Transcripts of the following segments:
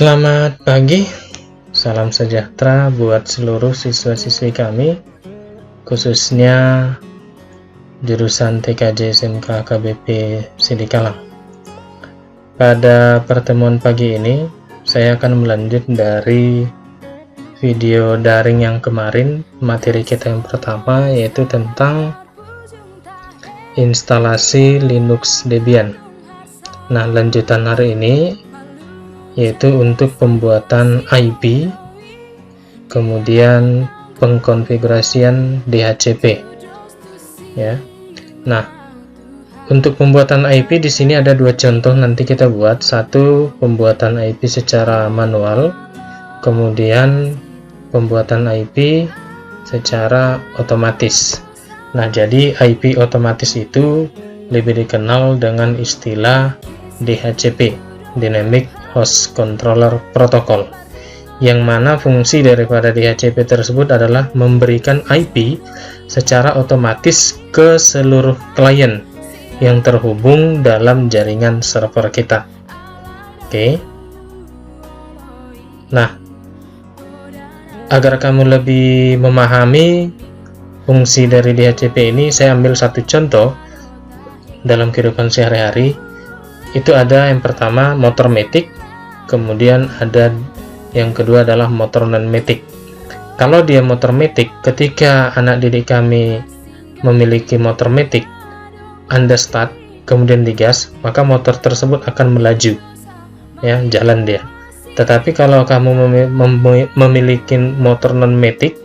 Selamat pagi, salam sejahtera buat seluruh siswa-siswi kami, khususnya jurusan TKJ SMK KBP Sidikalang. Pada pertemuan pagi ini, saya akan melanjut dari video daring yang kemarin. Materi kita yang pertama yaitu tentang instalasi Linux Debian. Nah, lanjutan hari ini yaitu untuk pembuatan IP, kemudian pengkonfigurasian DHCP. Ya. Nah, untuk pembuatan IP di sini ada dua contoh nanti kita buat. Satu, pembuatan IP secara manual, kemudian pembuatan IP secara otomatis. Nah, jadi IP otomatis itu lebih dikenal dengan istilah DHCP, Dynamic Host Controller Protocol, yang mana fungsi daripada DHCP tersebut adalah memberikan IP secara otomatis ke seluruh klien yang terhubung dalam jaringan server kita. Oke. Nah, agar kamu lebih memahami fungsi dari DHCP ini, saya ambil satu contoh dalam kehidupan sehari-hari. Itu ada yang pertama motor matic, kemudian ada yang kedua adalah motor non-matic. Kalau dia motor matic, ketika anak didik kami memiliki motor matic, Anda start, kemudian digas, maka motor tersebut akan melaju, ya, jalan dia. Tetapi kalau kamu memiliki motor non-matic,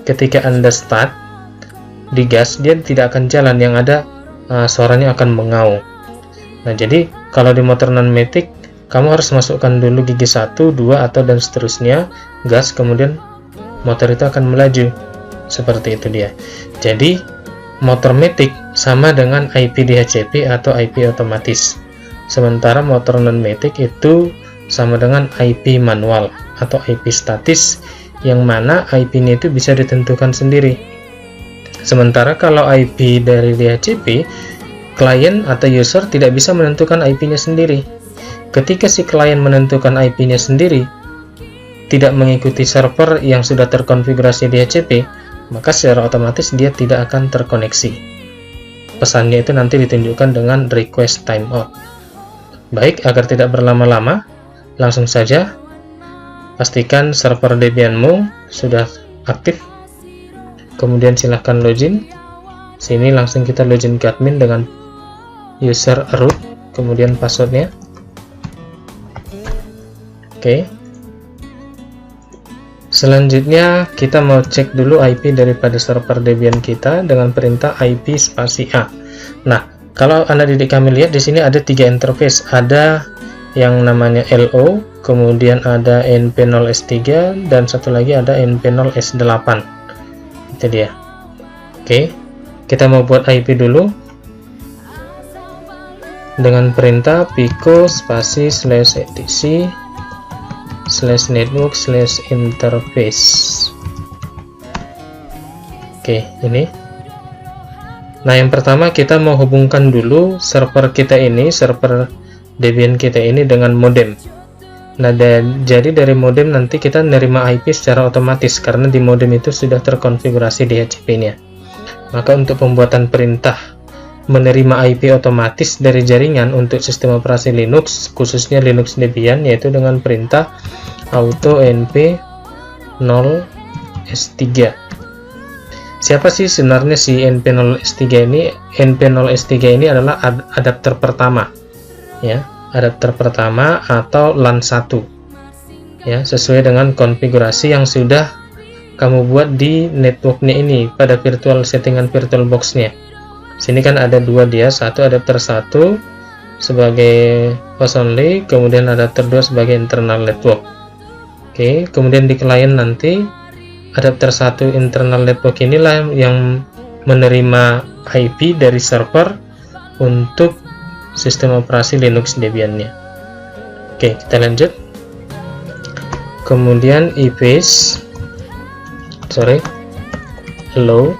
ketika Anda start, digas, dia tidak akan jalan, yang ada suaranya akan mengaum. Nah, jadi kalau di motor non-matic, kamu harus masukkan dulu gigi 1, 2, atau dan seterusnya, gas, kemudian motor itu akan melaju. Seperti itu dia. Jadi, motor matic sama dengan IP DHCP atau IP otomatis. Sementara motor non-matic itu sama dengan IP manual atau IP statis, yang mana IP-nya itu bisa ditentukan sendiri. Sementara kalau IP dari DHCP, klien atau user tidak bisa menentukan IP-nya sendiri. Ketika si klien menentukan IP-nya sendiri, tidak mengikuti server yang sudah terkonfigurasi DHCP, maka secara otomatis dia tidak akan terkoneksi. Pesannya itu nanti ditunjukkan dengan request timeout. Baik, agar tidak berlama-lama, langsung saja pastikan server Debianmu sudah aktif. Kemudian silahkan login. Sini langsung kita login ke admin dengan user root, kemudian passwordnya. Oke. Selanjutnya kita mau cek dulu IP daripada server Debian kita dengan perintah IP spasi A. Nah, kalau Anda didik kami lihat di sini ada 3 interface. Ada yang namanya LO, kemudian ada NP0S3, dan satu lagi ada NP0S8. Itu dia. Oke. Kita mau buat IP dulu dengan perintah pico spasi /etc /network/interface. Oke, ini. Nah, yang pertama kita mau hubungkan dulu server kita ini, server Debian kita ini dengan modem. Nah, jadi dari modem nanti kita menerima IP secara otomatis karena di modem itu sudah terkonfigurasi DHCP-nya. Maka untuk pembuatan perintah menerima IP otomatis dari jaringan untuk sistem operasi Linux, khususnya Linux Debian, yaitu dengan perintah auto np0s3. Siapa sih sebenarnya si np0s3 ini? np0s3 ini adalah adapter pertama, ya, adapter pertama atau LAN 1, ya, sesuai dengan konfigurasi yang sudah kamu buat di networknya ini pada virtual settingan VirtualBox-nya. Sini kan ada dua dia, satu adapter 1 sebagai host only, kemudian adapter 2 sebagai internal network. Oke, kemudian di klien nanti adapter 1 internal network inilah yang menerima IP dari server untuk sistem operasi Linux Debian-nya. Oke, kita lanjut. Kemudian low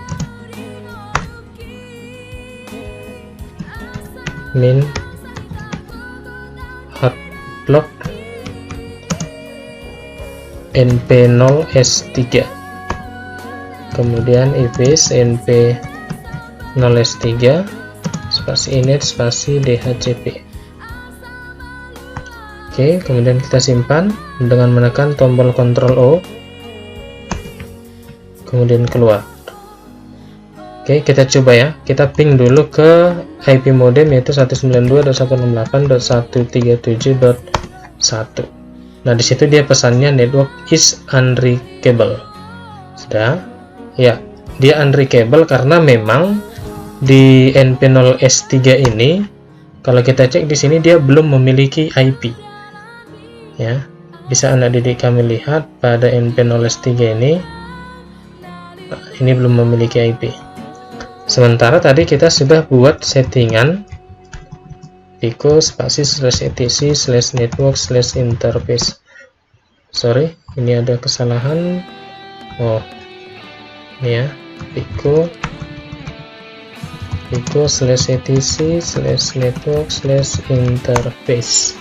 min hotblock np0s3, kemudian IPS np0s3 spasi init spasi dhcp. Oke, kemudian kita simpan dengan menekan tombol Ctrl O, kemudian keluar. Oke, kita coba ya, kita ping dulu ke IP modem yaitu 192.168.137.1. Nah, di situ dia pesannya network is unreachable. Sudah? Ya, dia unreachable karena memang di np0s3 ini kalau kita cek di sini dia belum memiliki IP. Ya, bisa anak didik kami lihat pada np0s3 ini belum memiliki IP. Sementara tadi kita sudah buat settingan pico spasi /etc/network/interface. Sorry, ini ada kesalahan. Oh, ini ya, pico /etc/network/interface.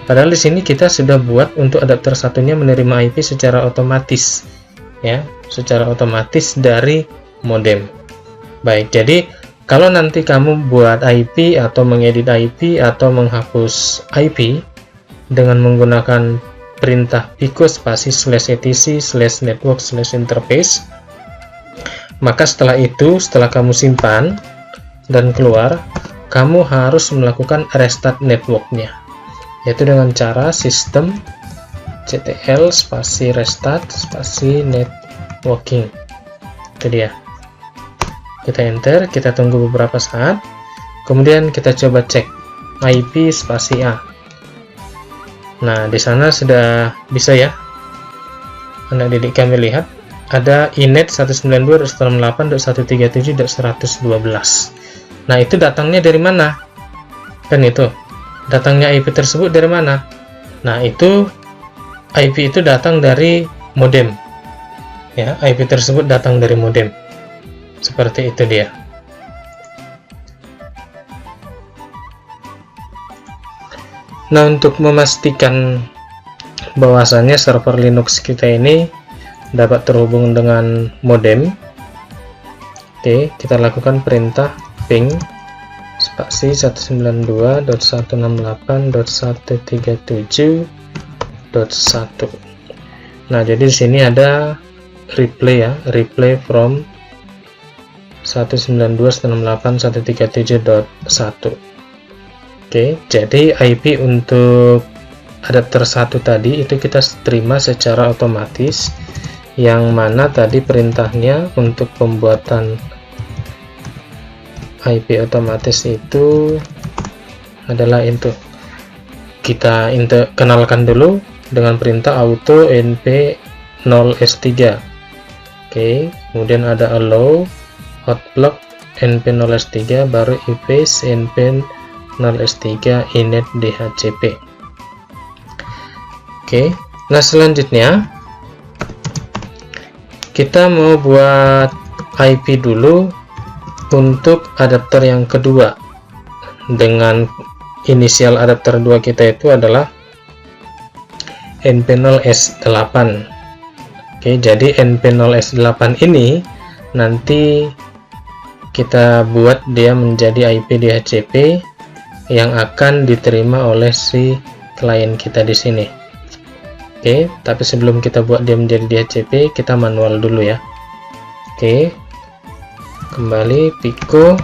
Padahal di sini kita sudah buat untuk adapter satunya menerima IP secara otomatis, ya, secara otomatis dari modem. Baik, jadi kalau nanti kamu buat IP atau mengedit IP atau menghapus IP dengan menggunakan perintah pico spasi /etc/network/interface, maka setelah itu, setelah kamu simpan dan keluar, kamu harus melakukan restart networknya, yaitu dengan cara sistem ctl spasi restart spasi networking. Itu dia. Kita enter, kita tunggu beberapa saat, kemudian kita coba cek IP spasi A. Nah, di sana sudah bisa ya, anak didik kami lihat ada inet 192.168.137.112. Nah, itu datangnya dari mana? Kan itu datangnya IP tersebut dari mana? Nah, itu IP itu datang dari modem, ya, IP tersebut datang dari modem. Seperti itu dia. Nah, untuk memastikan bahwasannya server Linux kita ini dapat terhubung dengan modem, oke, kita lakukan perintah ping spasi 192.168.137.1. Nah, jadi di sini ada replay ya, replay from 192.168.137.1. Oke, jadi IP untuk adapter 1 tadi itu kita terima secara otomatis, yang mana tadi perintahnya untuk pembuatan IP otomatis itu adalah itu. Kita kenalkan dulu dengan perintah auto np0s3. Oke, kemudian ada allow hotblock np0s3 baru IPs np0s3 init dhcp. Oke, nah selanjutnya kita mau buat IP dulu untuk adapter yang kedua dengan inisial adapter 2 kita itu adalah np0s8. Oke, jadi np0s8 ini nanti kita buat dia menjadi IP dhcp yang akan diterima oleh si klien kita di sini. Oke, tapi sebelum kita buat dia menjadi dhcp, kita manual dulu ya. Oke, kembali pico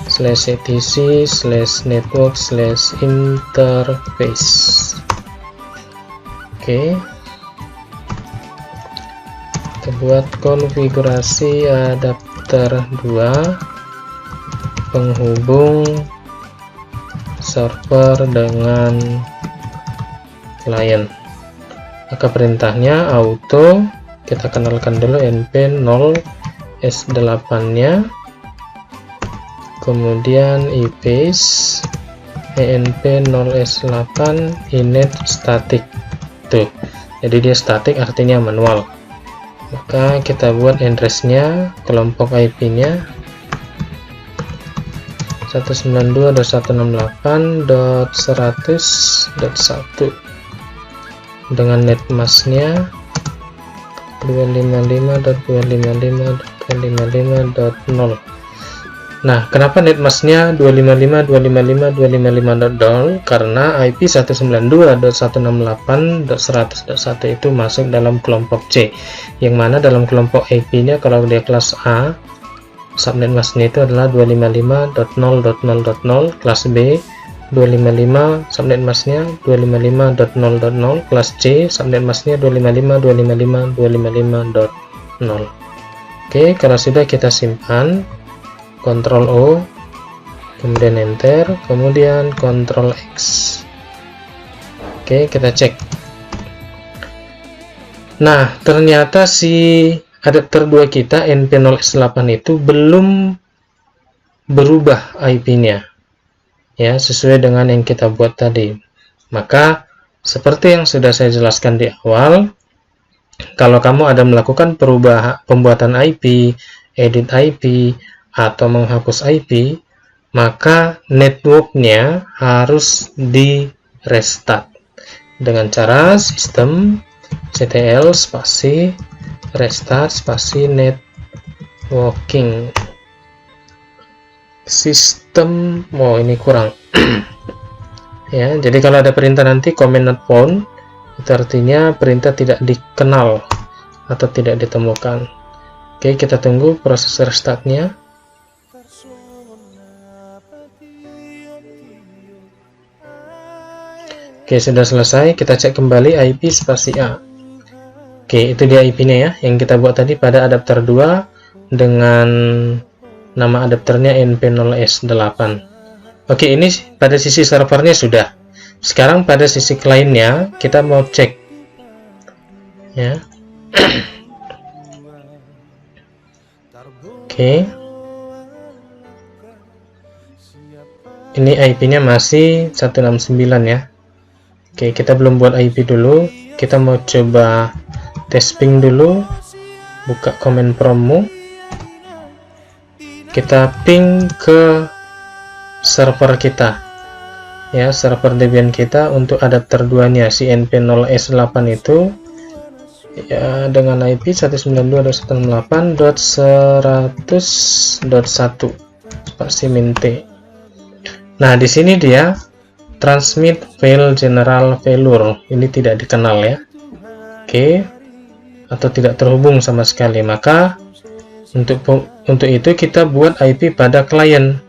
/etc/network/interface. Oke, kita buat konfigurasi adapter 2 penghubung server dengan klien. Maka perintahnya auto, kita kenalkan dulu np0s8 nya, kemudian IPs np0s8 init static. Tuh, jadi dia static artinya manual. Maka kita buat address nya, kelompok IP nya 192.168.100.1. dengan netmasknya 255.255.255.0. Nah, kenapa netmasknya 255.255.255.0? Karena IP 192.168.100.1 itu masuk dalam kelompok C, yang mana dalam kelompok IP-nya kalau dia kelas A, subnet masknya itu adalah 255.0.0.0, kelas B 255 subnet masknya 255.0.0, kelas C subnet masknya 255.255.255.0. Oke, kalau sudah kita simpan, Ctrl O, kemudian enter, kemudian Ctrl X. Oke, kita cek. Nah, ternyata si adapter 2 kita NP0S8 itu belum berubah IP-nya, ya, sesuai dengan yang kita buat tadi. Maka seperti yang sudah saya jelaskan di awal, kalau kamu ada melakukan pembuatan IP, edit IP, atau menghapus IP, maka networknya harus di restart dengan cara sistem ctl spasi restart spasi networking sistem. Ini kurang ya, jadi kalau ada perintah nanti command not found, itu artinya perintah tidak dikenal atau tidak ditemukan. Oke, kita tunggu proses restartnya. Oke, sudah selesai. Kita cek kembali IP spasi A. Oke, itu dia IP-nya ya, yang kita buat tadi pada adapter 2 dengan nama adapternya NP0S8. Oke, ini pada sisi servernya sudah. Sekarang pada sisi kliennya kita mau cek ya. Oke, ini IP-nya masih 169 ya. Oke, kita belum buat IP dulu, kita mau coba tes ping dulu. Buka command promptmu, kita ping ke server kita ya, server Debian kita untuk adapter 2 nya si NP0S8 itu ya, dengan IP 192.168.100.1 spasi min T. Nah, di sini dia transmit file general failure, ini tidak dikenal ya. Oke, atau tidak terhubung sama sekali. Maka untuk itu kita buat IP pada klien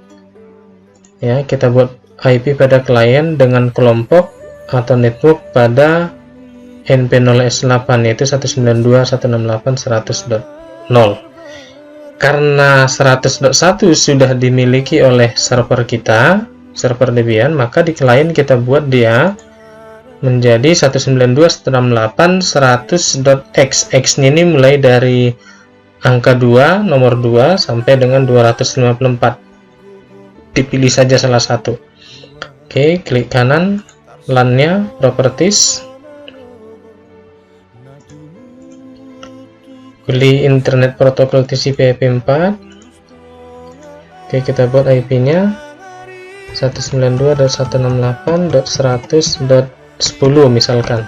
ya, kita buat IP pada klien dengan kelompok atau network pada NP0S8 yaitu 192.168.100.0. Karena 100.1 sudah dimiliki oleh server kita, server Debian, maka di klien kita buat dia menjadi 192.168.100.x. X ini mulai dari angka 2, nomor 2 sampai dengan 254. Dipilih saja salah satu. Oke, klik kanan LAN-nya, properties, pilih internet protokol TCP/IP4. Oke, kita buat IP-nya 192.168.100.10 misalkan.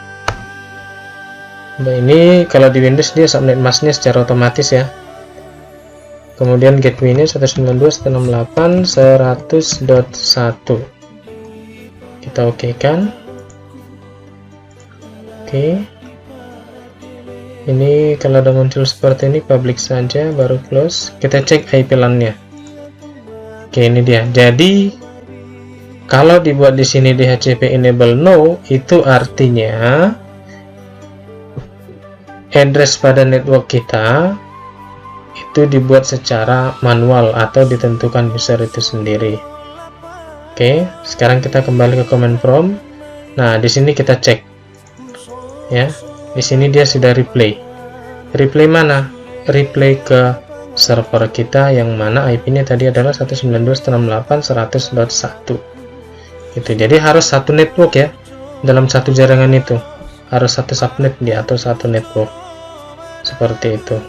Nah, ini kalau di Windows dia subnet masknya secara otomatis ya. Kemudian gateway-nya 192.168.100.1. Kita oke kan. Oke. Ini kalau ada muncul seperti ini public saja, baru close. Kita cek IP LAN-nya. Oke, ini dia. Jadi kalau dibuat di sini DHCP enable no, itu artinya address pada network kita itu dibuat secara manual atau ditentukan user itu sendiri. Oke, sekarang kita kembali ke command prompt. Nah, di sini kita cek ya. Di sini dia sudah replay. Replay mana? Replay ke server kita yang mana IP-nya tadi adalah 192.168.100.1. Gitu. Jadi harus satu network ya. Dalam satu jaringan itu harus satu subnet dia atau satu network. Seperti itu.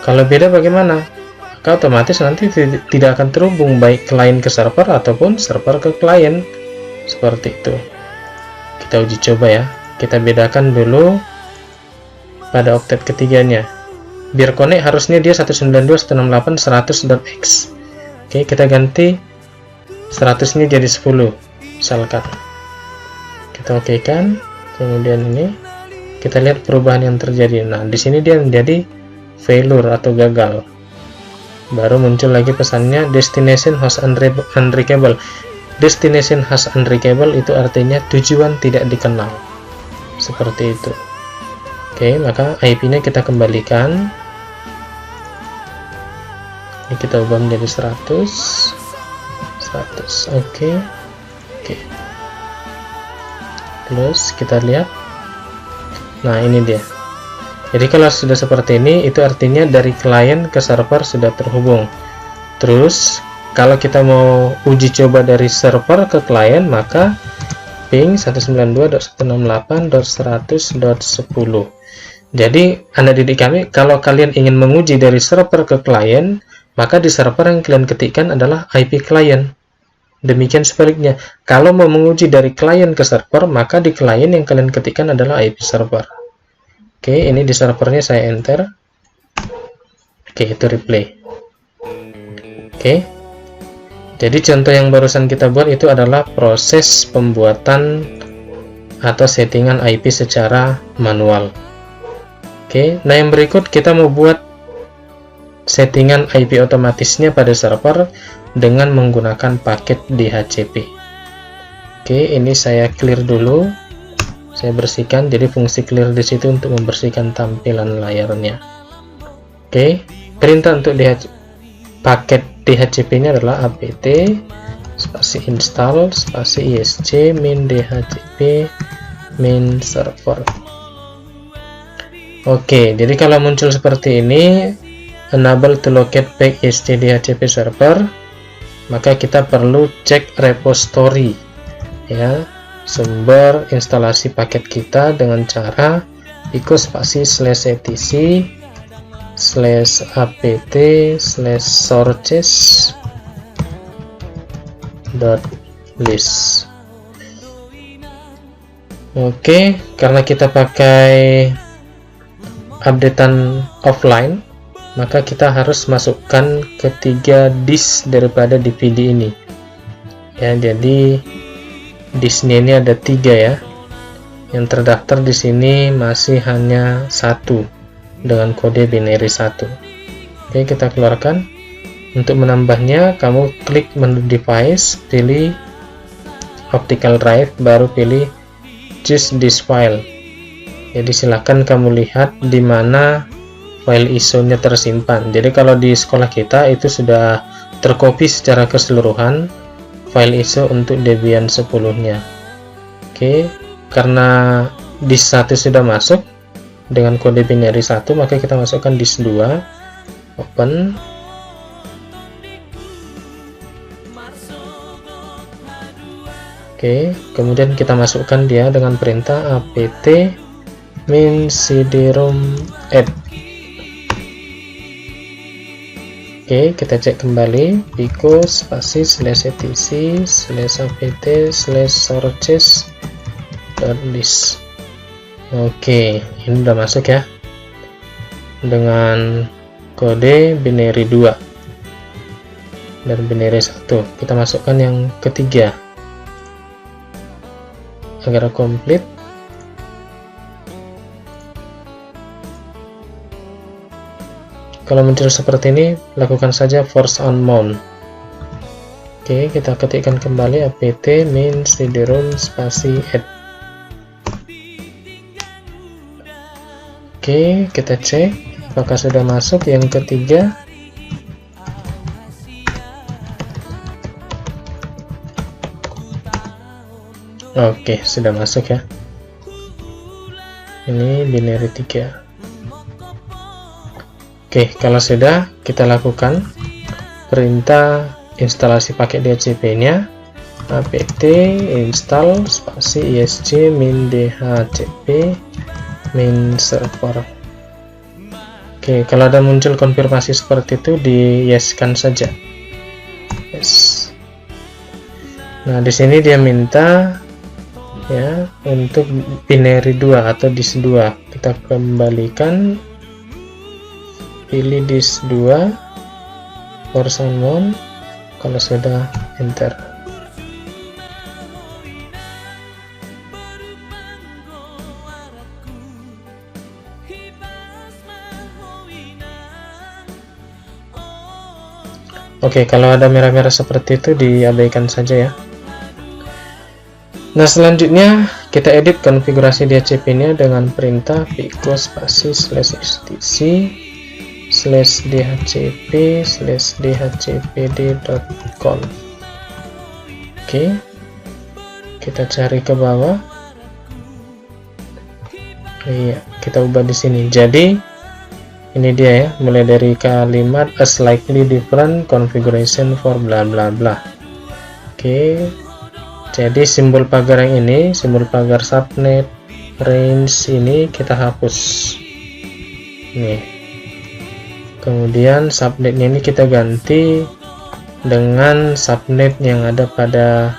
Kalau beda bagaimana? Maka otomatis nanti tidak akan terhubung baik klien ke server ataupun server ke klien. Seperti itu. Kita uji coba ya. kita bedakan dulu pada oktet ketiganya. Biar connect harusnya dia 192.168.100.x. Oke, kita ganti 100 nya jadi 10 misalkan. Kita oke kan, kemudian ini kita lihat perubahan yang terjadi. Nah, di sini dia menjadi failure atau gagal. Baru muncul lagi pesannya destination host unreachable. Destination host unreachable itu artinya tujuan tidak dikenal. Seperti itu. Oke, maka IP-nya kita kembalikan. Ini kita ubah menjadi 100. Oke. Terus kita lihat. Nah, ini dia. Jadi kalau sudah seperti ini, itu artinya dari klien ke server sudah terhubung. Terus kalau kita mau uji coba dari server ke klien, maka ping 192.168.100.10. Jadi anak didik kami, kalau kalian ingin menguji dari server ke klien, maka di server yang kalian ketikkan adalah IP klien. Demikian sebaliknya, kalau mau menguji dari klien ke server, maka di klien yang kalian ketikkan adalah IP server. Oke, ini di servernya saya enter. Oke, itu replay. Oke, jadi contoh yang barusan kita buat itu adalah proses pembuatan atau settingan IP secara manual. Oke, nah yang berikut kita mau buat settingan IP otomatisnya pada server dengan menggunakan paket DHCP. Oke, ini saya clear dulu. Saya bersihkan, jadi fungsi clear di situ untuk membersihkan tampilan layarnya. Oke, perintah untuk paket DHCP-nya adalah apt spasi install spasi isc min dhcp min server. Oke, jadi kalau muncul seperti ini, enable to locate back isc dhcp server, maka kita perlu cek repository, ya, sumber instalasi paket kita dengan cara pico spasi /etc /apt /sources.list. Oke, karena kita pakai updatean offline, maka kita harus masukkan ketiga disk daripada DVD ini, ya. Jadi disknya ini ada 3, ya. Yang terdaftar di sini masih hanya 1 dengan kode binary 1. Oke, kita keluarkan. Untuk menambahnya, kamu klik menu device, pilih optical drive, baru pilih choose this file. Jadi silakan kamu lihat di mana file ISO-nya tersimpan. Jadi kalau di sekolah kita itu sudah tercopy secara keseluruhan file ISO untuk Debian 10-nya. Oke, karena disk 1 sudah masuk dengan kode binary 1, maka kita masukkan disk 2, open. Oke, kemudian kita masukkan dia dengan perintah apt min cd-rom add. Oke, kita cek kembali pico spasi /etc /apt /sources.list. Oke, ini udah masuk, ya, dengan kode binary 2 dan binary 1. Kita masukkan yang ketiga agar komplit. Kalau muncul seperti ini, lakukan saja force on mount. Oke, kita ketikkan kembali apt min cd-rom spasi add. Oke, kita cek apakah sudah masuk yang ketiga. Oke, sudah masuk, ya. Ini binary 3. Oke, kalau sudah, kita lakukan perintah instalasi paket DHCP-nya, apt install spasi isc min dhcp min server. Oke, kalau ada muncul konfirmasi seperti itu, di yes-kan saja. Yes. Nah, di sini dia minta ya. Untuk binary 2 atau disk 2 kita kembalikan, pilih disk 2, force unknown. Kalau sudah, enter. Oke, kalau ada merah-merah seperti itu diabaikan saja ya. Nah, selanjutnya kita edit konfigurasi DHCP-nya dengan perintah pico spasi /etc/dhcp/dhcpd.conf. Oke, kita cari ke bawah. Iya, kita ubah di sini. Jadi ini dia ya, mulai dari kalimat a slightly different configuration for bla bla bla. Oke, jadi simbol pagar yang ini, simbol pagar subnet range ini kita hapus. Nih. Kemudian subnetnya ini kita ganti dengan subnet yang ada pada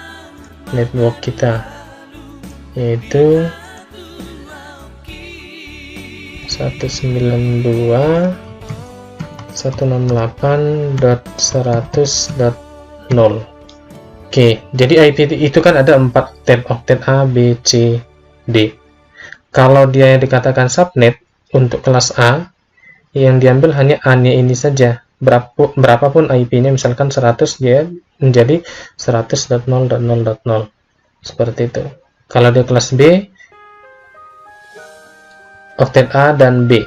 network kita, yaitu 192.168.100.0. Oke, jadi IP itu kan ada 4 oktet A, B, C, D. Kalau dia dikatakan subnet untuk kelas A, yang diambil hanya A-nya ini saja. Berapapun IP-nya, misalkan 100, dia menjadi 100.0.0.0. Seperti itu. Kalau dia kelas B, oktet A dan B,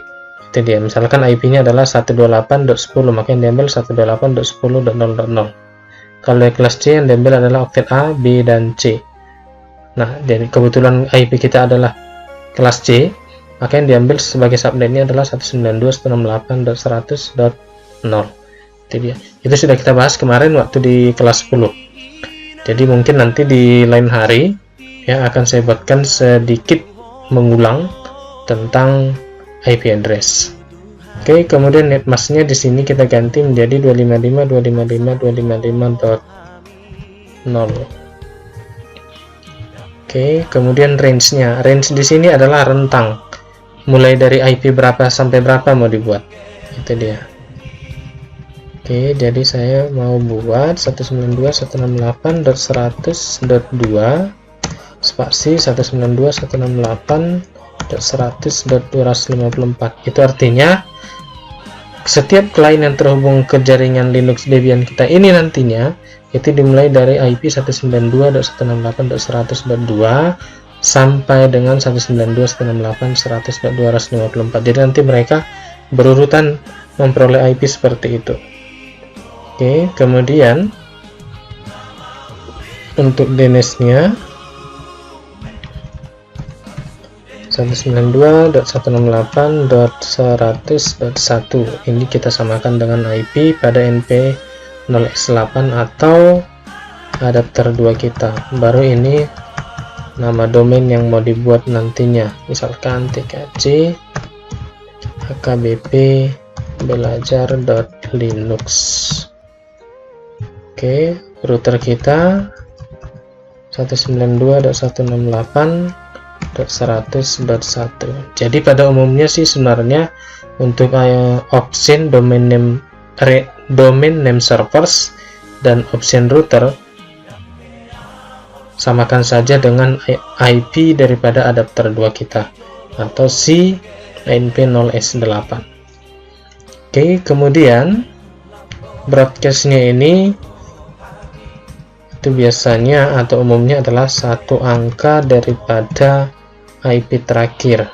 itu dia. Misalkan IP-nya adalah 128.10, maka yang diambil 128.10.0.0. Kalau yang kelas C, yang diambil adalah oktet A, B, dan C. Nah, jadi kebetulan IP kita adalah kelas C, maka yang diambil sebagai subnetnya adalah 192.168.100.0. Itu dia. Itu sudah kita bahas kemarin waktu di kelas 10. Jadi mungkin nanti di lain hari ya akan saya buatkan sedikit mengulang tentang IP address. Oke, kemudian netmasknya di sini kita ganti menjadi 255.255.255.0. Oke, kemudian range-nya. Range di sini adalah rentang. Mulai dari IP berapa sampai berapa mau dibuat. Itu dia. Oke, jadi saya mau buat 192.168.100.2 spasi 192.168.100.254. Itu artinya setiap klien yang terhubung ke jaringan Linux Debian kita ini nantinya itu dimulai dari IP 192.168.100.2 sampai dengan 192.168.100.254. Jadi nanti mereka berurutan memperoleh IP seperti itu. Oke, kemudian untuk DNS-nya 192.168.100.1 ini kita samakan dengan IP pada NP0x8 atau adapter 2 kita. Baru ini nama domain yang mau dibuat nantinya, misalkan tkc akbp belajar.linux. Oke, router kita 192.168.100.1. Jadi pada umumnya sih sebenarnya untuk option domain name servers dan option router samakan saja dengan IP daripada adapter 2 kita atau si NP0x8. Oke, kemudian broadcast-nya ini itu biasanya atau umumnya adalah satu angka daripada IP terakhir.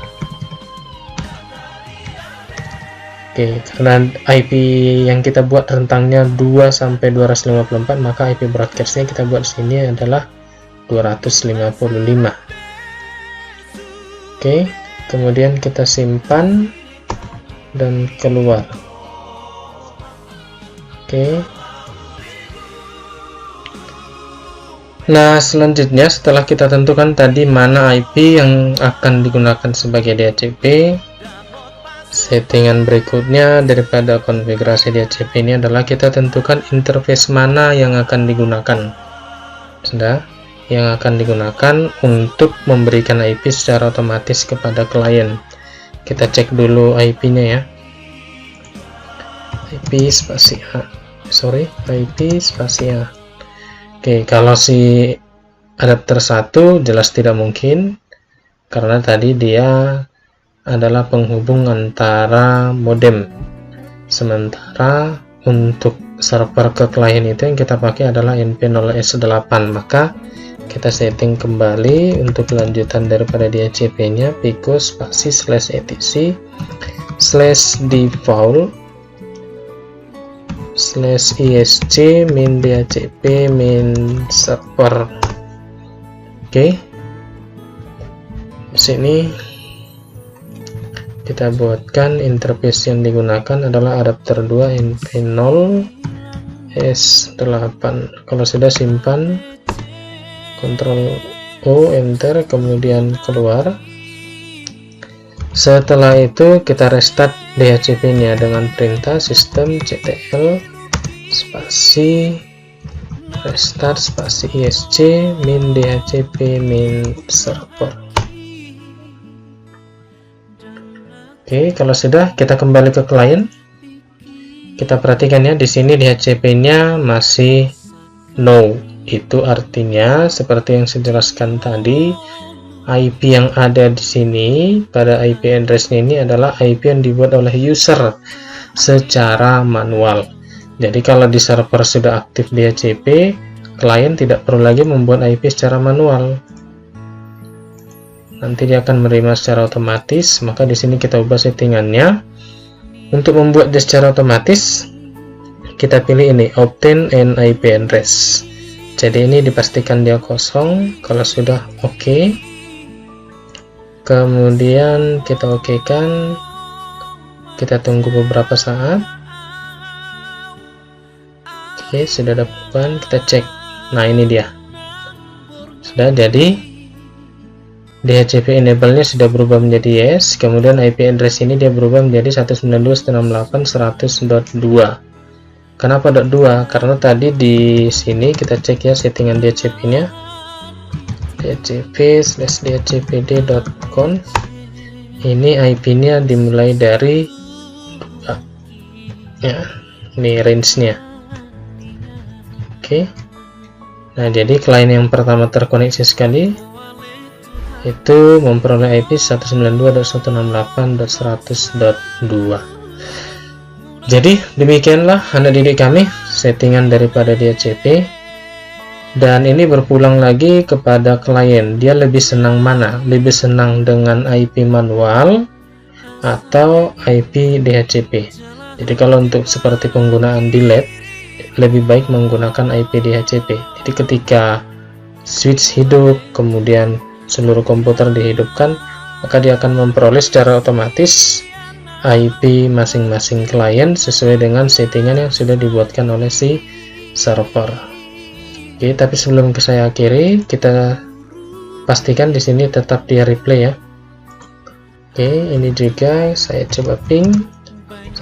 Oke, karena IP yang kita buat rentangnya 2 sampai 254, maka IP broadcast-nya kita buat sini adalah 255. Oke, kemudian kita simpan dan keluar. Oke. Nah, selanjutnya setelah kita tentukan tadi mana IP yang akan digunakan sebagai DHCP, settingan berikutnya daripada konfigurasi DHCP ini adalah kita tentukan interface mana yang akan digunakan. Sudah? yang akan digunakan untuk memberikan IP secara otomatis kepada klien. Kita cek dulu IP-nya ya. IP spasi A. IP spasi A. Oke, kalau si adapter 1 jelas tidak mungkin, karena tadi dia adalah penghubung antara modem. Sementara untuk server ke klien itu yang kita pakai adalah NP0S8, maka kita setting kembali untuk lanjutan daripada DHCP-nya pico spasi /etc /default /isc min DHCP min server. Oke, di sini kita buatkan interface yang digunakan adalah adapter 2 NP0S8. Kalau sudah, simpan, Ctrl O, enter, kemudian keluar. Setelah itu kita restart DHCP-nya dengan perintah systemctl spasi restart spasi isc min DHCP min server. Oke, kalau sudah, kita kembali ke klien. Kita perhatikan ya, di sini DHCP-nya masih no. Itu artinya seperti yang saya jelaskan tadi, IP yang ada di sini pada IP address ini adalah IP yang dibuat oleh user secara manual. Jadi kalau di server sudah aktif DHCP, klien tidak perlu lagi membuat IP secara manual. Nanti dia akan menerima secara otomatis. Maka di sini kita ubah settingannya. Untuk membuat dia secara otomatis, kita pilih ini, obtain an IP address. Jadi ini dipastikan dia kosong. Kalau sudah oke, kemudian kita okekan, kita tunggu beberapa saat. Oke, sudah ada perubahan, kita cek. Nah, ini dia sudah jadi. DHCP enable-nya sudah berubah menjadi yes. Kemudian IP address ini dia berubah menjadi 192.168.100.2. Kenapa .2? Karena tadi di sini kita cek ya settingan DHCP-nya. dhcp/dhcpd.conf. Ini IP-nya dimulai dari 2. Ya, ini range-nya. Oke. Nah, jadi klien yang pertama terkoneksi sekali itu memperoleh IP 192.168.100.2. Jadi demikianlah anak didik kami settingan daripada DHCP, dan ini berpulang lagi kepada klien. Dia lebih senang mana? Lebih senang dengan IP manual atau IP DHCP? Jadi kalau untuk seperti penggunaan di lab, lebih baik menggunakan IP DHCP. Jadi ketika switch hidup, kemudian seluruh komputer dihidupkan, maka dia akan memperoleh secara otomatis IP masing-masing klien sesuai dengan settingan yang sudah dibuatkan oleh si server. Oke, tapi sebelum saya akhiri, kita pastikan di sini tetap dia replay ya. Oke, ini juga saya coba ping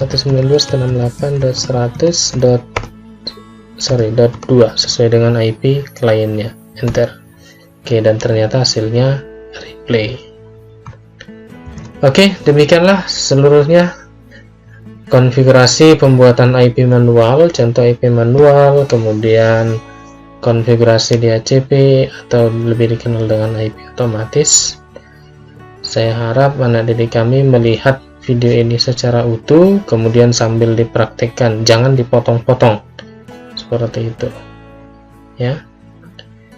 192.168.100.2 sesuai dengan IP kliennya, enter. Oke, dan ternyata hasilnya replay. Oke, demikianlah seluruhnya konfigurasi pembuatan IP manual, contoh IP manual, kemudian konfigurasi DHCP atau lebih dikenal dengan IP otomatis. Saya harap anak didik kami melihat video ini secara utuh, kemudian sambil dipraktikkan, jangan dipotong-potong seperti itu ya.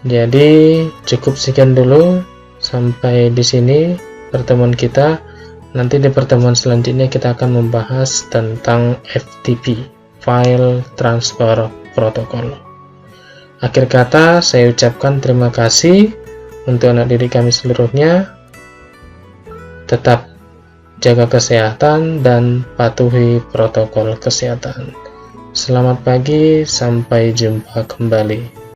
Jadi cukup sekian dulu sampai di sini pertemuan kita. Nanti di pertemuan selanjutnya kita akan membahas tentang FTP, File Transfer Protocol. Akhir kata saya ucapkan terima kasih untuk anak didik kami seluruhnya. Tetap jaga kesehatan dan patuhi protokol kesehatan. Selamat pagi, sampai jumpa kembali.